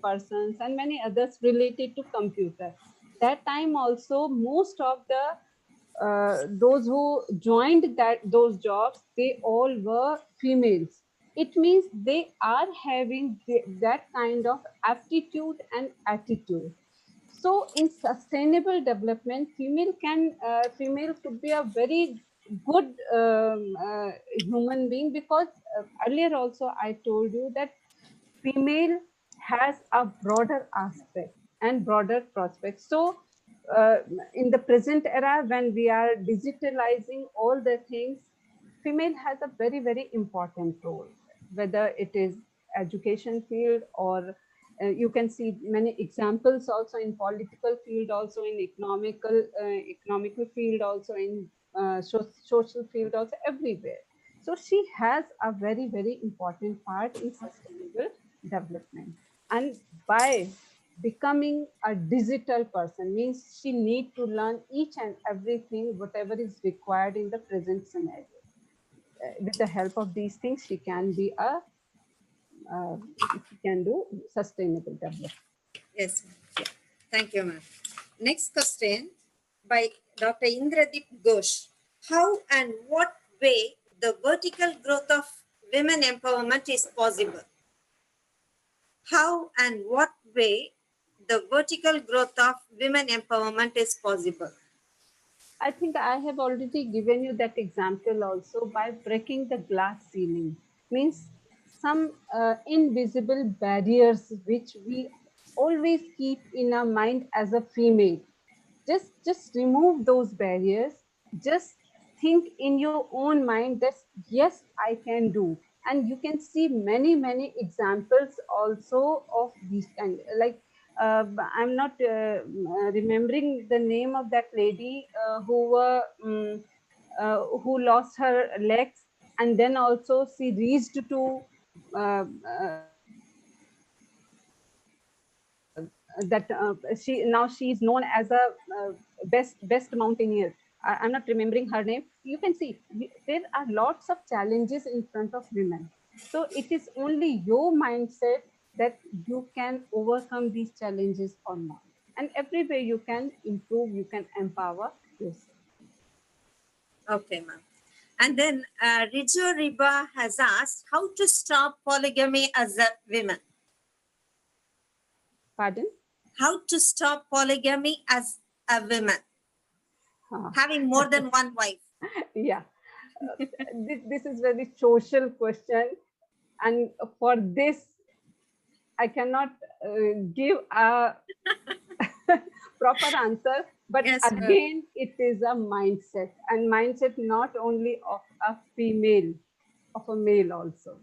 persons, and many others related to computer. That time also, most of the those who joined those jobs, they all were females. It means they are having that kind of aptitude and attitude. So in sustainable development, female could be a very good human being, because earlier also I told you that female has a broader aspect and broader prospects. So uh, in the present era, when we are digitalizing all the things, female has a very, very important role, whether it is education field, or you can see many examples also in political field, also in economical field, also in social field, also everywhere. So she has a very, very important part in sustainable development. And by becoming a digital person, means she need to learn each and everything whatever is required in the present scenario. With the help of these things, she can be a she can do sustainable development. Yes, ma'am. Yeah. Thank you, ma'am. Next question by Dr. Indradeep Ghosh. How and what way the vertical growth of women empowerment is possible? How and what way the vertical growth of women empowerment is possible? I think I have already given you that example also, by breaking the glass ceiling. Means some invisible barriers which we always keep in our mind as a female. Just remove those barriers. Just think in your own mind that yes, I can do. And you can see many examples also of these kind, like I'm not remembering the name of that lady who lost her legs, and then also she reached to uh, uh, that she now she is known as a best mountaineer. I'm not remembering her name. You can see there are lots of challenges in front of women. So it is only your mindset that you can overcome these challenges or not. And everywhere you can improve, you can empower yourself. Okay, ma'am. And then Rijo Riba has asked how to stop polygamy as a woman. Pardon? How to stop polygamy as a woman, having more than one wife. Yeah. This is very social question, and for this I cannot give a proper answer, but Yes, ma'am. again, it is a mindset, and mindset not only of a female, of a male also.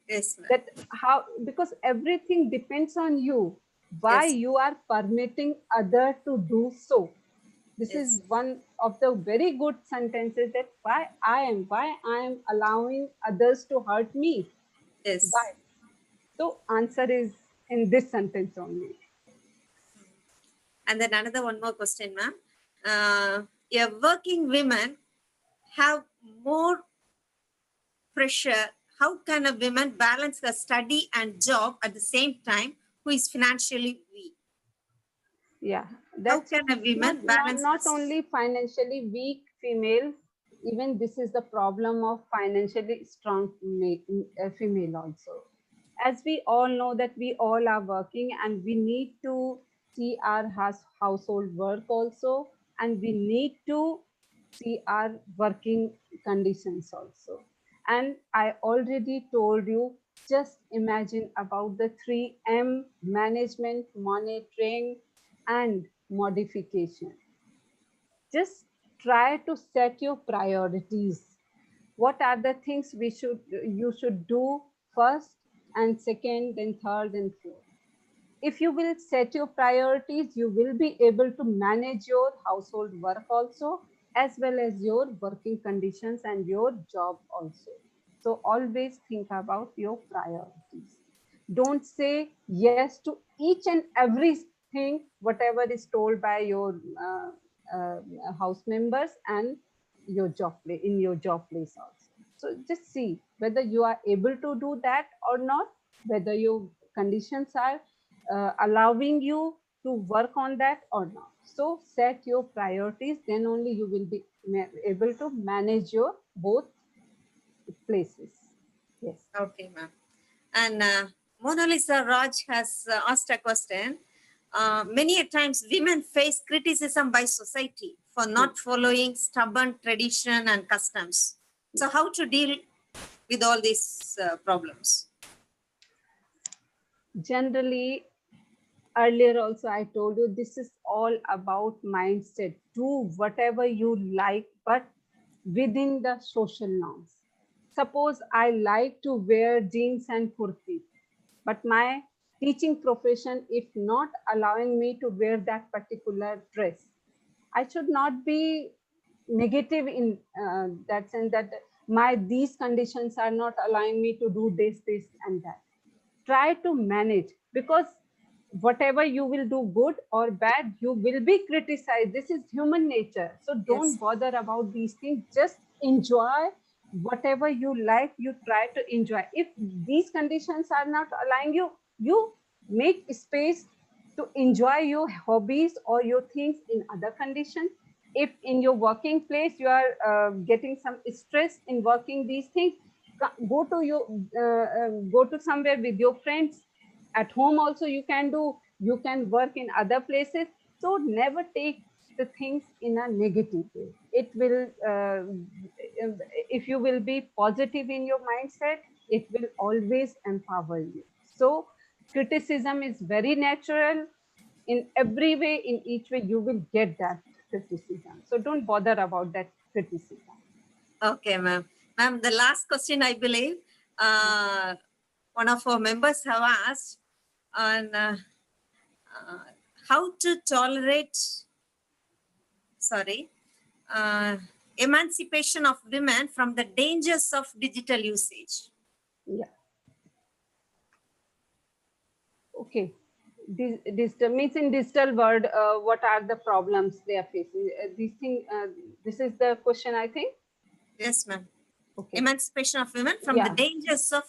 Yes, ma'am. That how, because everything depends on you, why Yes. you are permitting other to do so. This Yes. is one of the very good sentences, that why I am allowing others to hurt me. Yes. Why? So answer is in this sentence only. And then another one more question, ma'am. Yeah, working women have more pressure. How can a woman balance her study and job at the same time who is financially weak? Yeah, How that's can a woman balance not this? only financially weak female, even this is the problem of financially strong female also. As we all know that we all are working, and we need to see our household work also, and we need to see our working conditions also. And I already told you, just imagine about the 3M: management, monitoring, and modification. Just try to set your priorities. What are the things you should do first, and second, then third, and fourth? If you will set your priorities, you will be able to manage your household work also, as well as your working conditions and your job also. So always think about your priorities. Don't say yes to each and everything whatever is told by your house members, and your in your job place also. So just see whether you are able to do that or not, whether your conditions are allowing you to work on that or not. So set your priorities, then only you will be able to manage your both places. Yes. Okay, ma'am. And Mona Lisa Raj has asked a question. Many a times women face criticism by society for not following stubborn tradition and customs. So how to deal with all these problems? Generally, earlier also I told you, this is all about mindset. Do whatever you like, but within the social norms. Suppose I like to wear jeans and kurti, but my teaching profession if not allowing me to wear that particular dress, I should not be negative in that sense that my these conditions are not allowing me to do this and that. Try to manage, because whatever you will do, good or bad, you will be criticized. This is human nature, so don't Yes. bother about these things. Just enjoy whatever you like. You try to enjoy. If these conditions are not allowing you, you make space to enjoy your hobbies or your things in other conditions. If in your working place you are getting some stress in working these things, go to your go to somewhere with your friends. At home also you can do, you can work in other places. So never take the things in a negative way. It will if you will be positive in your mindset, it will always empower you. So criticism is very natural. In every way, in each way, you will get that criticism, so don't bother about that criticism. Okay, ma'am. Ma'am, the last question, I believe, one of our members have asked on how to tolerate, uh, emancipation of women from the dangers of digital usage. Yeah. Okay. This means in digital world, what are the problems they are facing? These thing. This is the question, I think. Yes, ma'am. Okay. Emancipation of women from the dangers of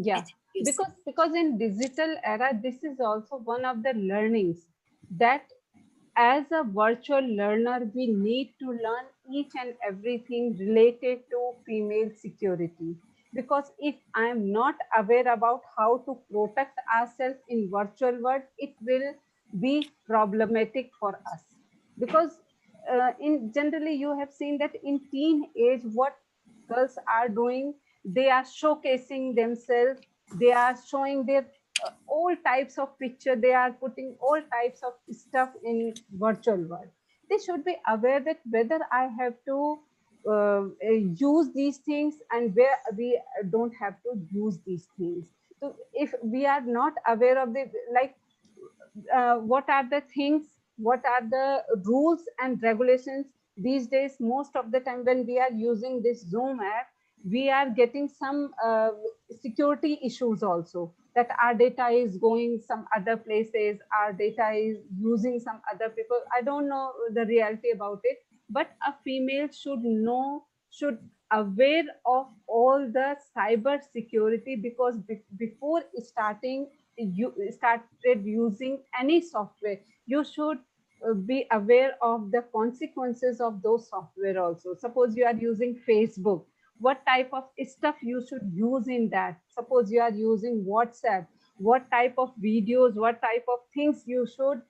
yeah digital usage. because in digital era, this is also one of the learnings that as a virtual learner, we need to learn each and everything related to female security. Because if I am not aware about how to protect ourselves in virtual world, it will be problematic for us. Because in generally, you have seen that in teen age, what girls are doing, they are showcasing themselves, they are showing their all types of picture, they are putting all types of stuff in virtual world. They should be aware that whether I have to use these things and where we don't have to use these things. So if we are not aware of the, like, what are the things, what are the rules and regulations these days. Most of the time when we are using this Zoom app, we are getting some security issues also, that our data is going some other places, our data is using some other people. I don't know the reality about it, but a female should know, should aware of all the cyber security. Because before starting, you started using any software, you should be aware of the consequences of those software also. Suppose you are using Facebook, what type of stuff you should use in that. Suppose you are using WhatsApp, what type of videos, what type of things you should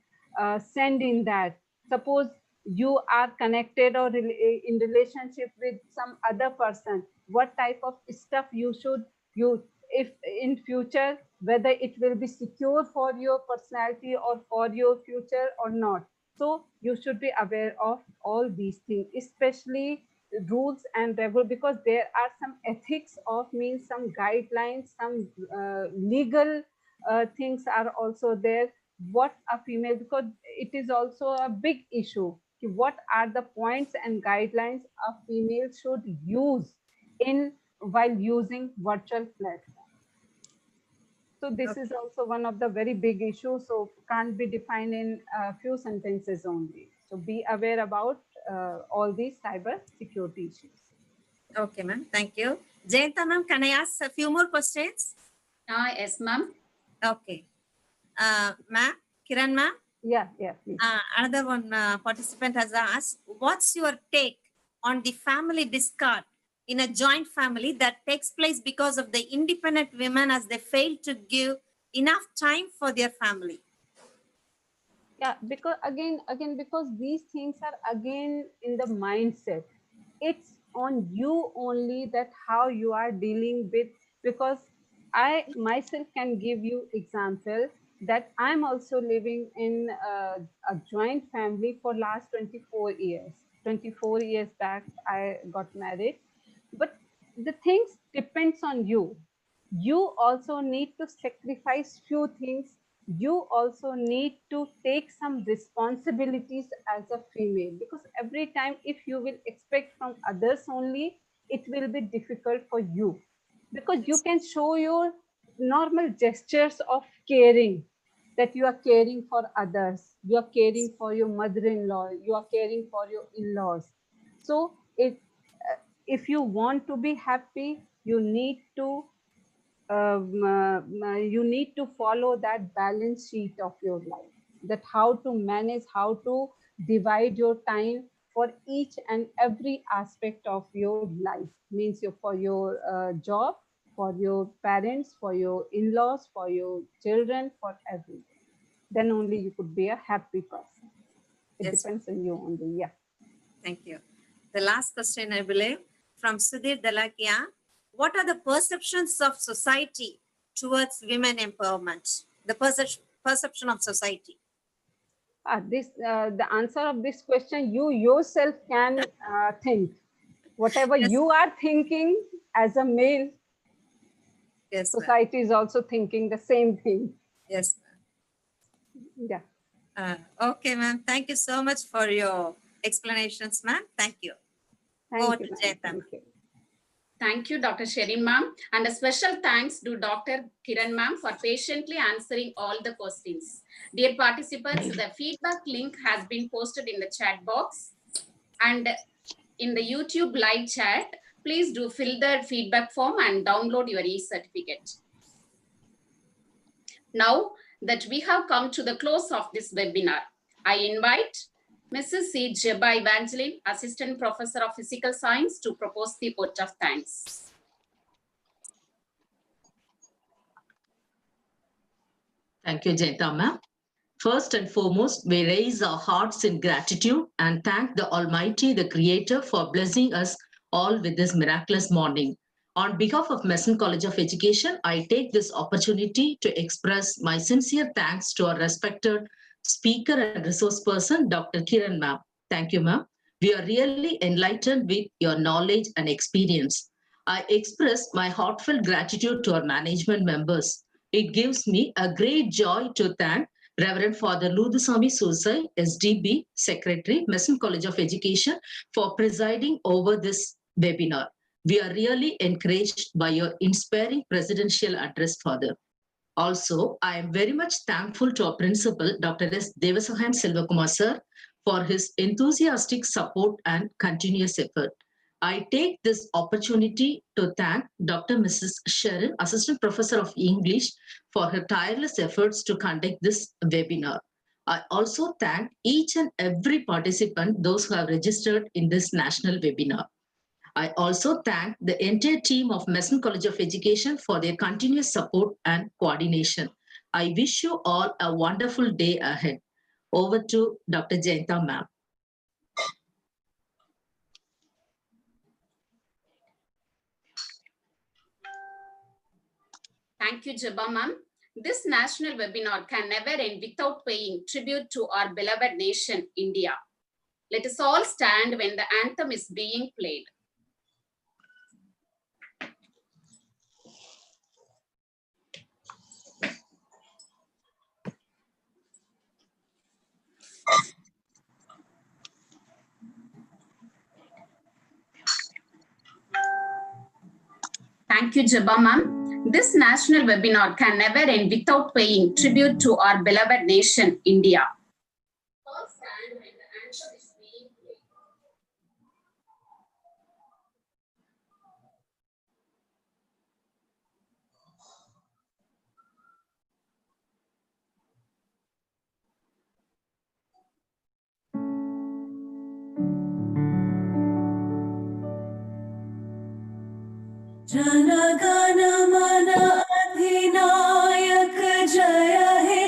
send in that. Suppose you are connected or in relationship with some other person, what type of stuff you should you, if in future, whether it will be secure for your personality or for your future or not. So you should be aware of all these things, especially rules and regular, because there are some ethics of, means some guidelines, some legal things are also there. What a female, because it is also a big issue, what are the points and guidelines a female should use in while using virtual platform. So this is also one of the very big issues, so can't be defined in a few sentences only. So be aware about all these cyber security issues. Okay, ma'am. Thank you. Jayanta, ma'am, can I ask a few more questions? Yes, ma'am. Okay. Ma'am, Kiran, ma'am. Yeah, please. Another one participant has asked, what's your take on the family discard in a joint family that takes place because of the independent women as they fail to give enough time for their family? Yeah, because again, because these things are again in the mindset. It's on you only that how you are dealing with, because I myself can give you example that I'm also living in a joint family for last 24 years. 24 years back, I got married. But the things depends on you. You also need to sacrifice few things. You also need to take some responsibilities as a female, because every time if you will expect from others only, it will be difficult for you, because you can show your normal gestures of caring, that you are caring for others, you are caring for your mother-in-law, you are caring for your in-laws. So if you want to be happy, you need to follow that balance sheet of your life, that how to manage, how to divide your time for each and every aspect of your life, means for your job, for your parents, for your in-laws, for your children, for everything. Then only you could be a happy person. It Yes. depends on you only. Yeah. Thank you. The last question, I believe, from Sudhir Dalakia. What are the perceptions of society towards women empowerment? The perception of society. The answer of this question, you yourself can think. Whatever Yes. you are thinking as a male, Yes, society is also thinking the same thing. yes. Yeah. Okay, ma'am. Thank you so much for your explanations, ma'am. Thank you. Thank you, ma'am. Thank you. Thank you, Dr. Sherin ma'am. And a special thanks to Dr. Kiran ma'am for patiently answering all the questions. Dear participants, the feedback link has been posted in the chat box and in the YouTube live chat. Please do fill the feedback form and download your e-certificate. Now that we have come to the close of this webinar, I invite Mrs. C. Jeba Evangeline, Assistant Professor of Physical Science, to propose the vote of thanks. Thank you, Jayanta ma'am. First and foremost, we raise our hearts in gratitude and thank the Almighty, the Creator, for blessing us all with this miraculous morning. On behalf of Mason College of Education, I take this opportunity to express my sincere thanks to our respected speaker and resource person, Dr. Kiran ma'am. Thank you, ma'am. We are really enlightened with your knowledge and experience. I express my heartfelt gratitude to our management members. It gives me a great joy to thank Reverend Father Ludusami Susai, SDB Secretary, Mason College of Education, for presiding over this webinar. We are really encouraged by your inspiring presidential address, Father. Also, I am very much thankful to our principal, Dr. S. Devasahayam Selvakumar sir, for his enthusiastic support and continuous effort. I take this opportunity to thank Dr. Mrs. Sharon, Assistant Professor of English, for her tireless efforts to conduct this webinar. I also thank each and every participant, those who have registered in this national webinar. I also thank the entire team of Mason College of Education for their continuous support and coordination. I wish you all a wonderful day ahead. Over to Dr. Jayanta ma'am. Thank you, Jeba ma'am. This national webinar can never end without paying tribute to our beloved nation, India. Let us all stand when the anthem is being played. Thank you, Jeba ma'am. This national webinar can never end without paying tribute to our beloved nation, India. All stand when the anthem जनगण मन अधिनायक जय हे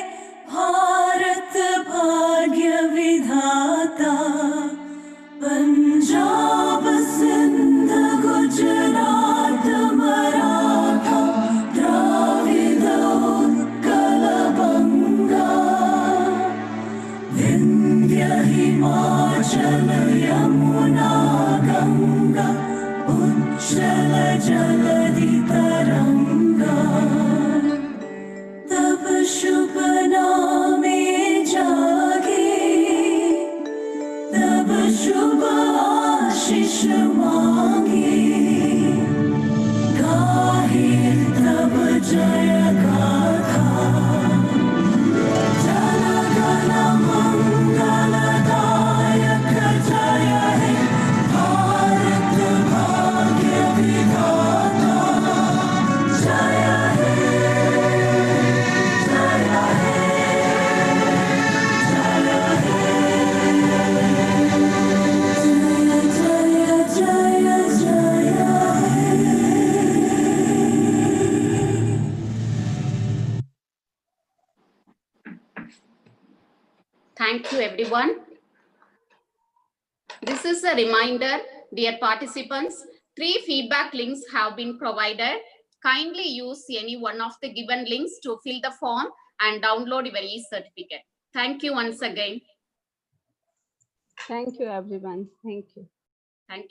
भारत भाग्य विधाता पंजाब सिंध गुजरात मराठा द्राविड उत्कल बंगा विंध्य हिमाचल यमुना गंगा उच्चल जलधि तरंगा तब शुभ नामे जागे तब शुभ आशीष मांगे गाहे तब जय गाथा जनगण मंगलदायक जय हे भारत भाग्य विधाता जय हे जय हे जय हे जय जय जय Thank you, everyone. This is a reminder, dear participants, 3 feedback links have been provided. Kindly use any one of the given links to fill the form and download your e-certificate. Thank you once again. Thank you, everyone. Thank you. Thank you.